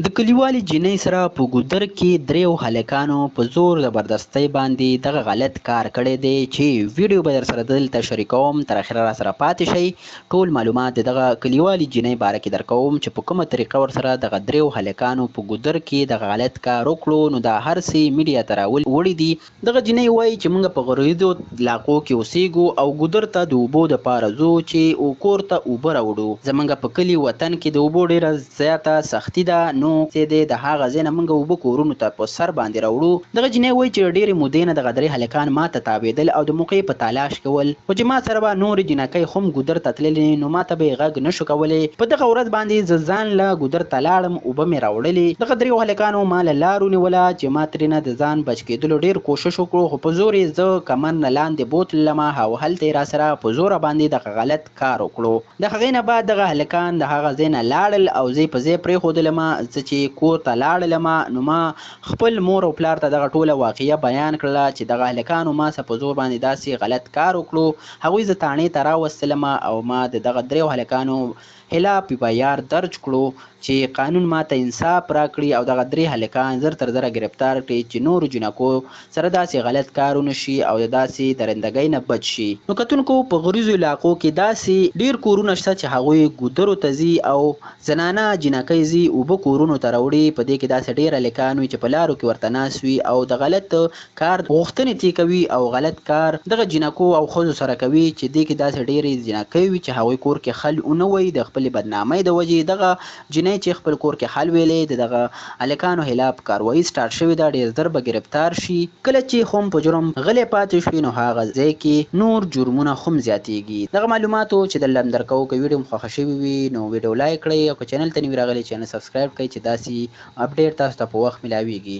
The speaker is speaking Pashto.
د کلیوالې جینۍ سره په ګودر کې دریو هلکانو په زور زبردستۍ باندې دغه غلط کار کړی دی چې ویډیو به در سره دلته شریکوم، تر اخره را سره پاتې شئ. ټول معلومات د دغه کلیوالې جینۍ باره کې درکوم چې په کومه طریقه ورسره دغه دریو هلکانو په ګودر کې دغه غلط کار وکړو. نو دا هر څه میډیا ته راوړي دي. دغه جینۍ وایي چې موږ په غرضیزو علاقو کې اوسېږو او ګودر ته د اوبو دپاره ځو چې کور ته اوبه راوړو. زموږ په کلي وطن کې د اوبو ډېره زیاته سختي ده. نو د هغه ځای نه موږ اوبه کورونو ته په سر باندې راوړو. دغه جینۍ وایي چې ډېرې مودې نه دغه درې هلکان ما ته تابېدل او د موقع په تلاش کول، خو چې ما سره به نورې جینکۍ هم ګودر ته تللې نو ما ته به یې غږ نه شو کولی. په دغه ورځ باندې زه ځان له ګودر ته لاړم، اوبه مې راوړلې. دغه دریو هلکانو ما له لار ونیوله چې ما ترېنه د ځان بچ کېدلو ډېر کوشش وکړو، خو په زور یې زه کمر نه لاندې بوتلمه او هلته یې راسره په زوره باندې دغه غلط کار وکړو. د هغې نه بعد دغه هلکان د هغه ځای نه لاړل او زه یې په ځای پرېښودلمه. زه چې کور ته لاړلمه نو ما خپل مور او پلار ته دغه ټوله واقعه بیان کړله چې دغه هلکانو ما سره په زور باندې داسې غلط کار وکړو. هغوی زه تاڼې ته راوستلمه او ما د دغه دریو هلکانو خلاف FIR درج کړو چې قانون ما ته انصاف راکړي او دغه درې هلکان زر تر زره ګرفتار کړي چې نورو جینکو سره داسې غلط کار ونه شي او د داسې درندګۍ نه بچ شي. نو کتونکو په غریزو علاقو کې داسې ډېر کورونه شته چې هغوی ګودرو ته ځي او زنانه جینکۍ ځي اوبه کورونو ته راوړي. په دې کې داسې ډېر هلکان وي چې په لارو کې ورته ناست وي او د غلط کار غوښتنې ترې کوي او غلط کار دغه جینکو او ښځو سره کوي چې دې کې داسې ډېرې جینکۍ وي چې هغوی کور کې خل ونه وایي د خپلې بدنامۍ د وجې. دغه جینۍ چې خپل کور کې حل ویلې د دغه هلکانو خلاف کاروایي سټارټ شوې ده، ډېر ژر به ګرفتار شي. کله چې هم په جرم غلی پاتې شي نو هغه ځای کې نور جرمونه هم زیاتېږي. دغه معلوماتو چې دلته درکوو که ویډیو مو خوښه شوې وي نو ویډیو لایک کړئ او که چینل ته نوي راغلي چینل سبسکرایب کړئ چې داسې اپډیټ تاسو ته په وخت میلاویږي.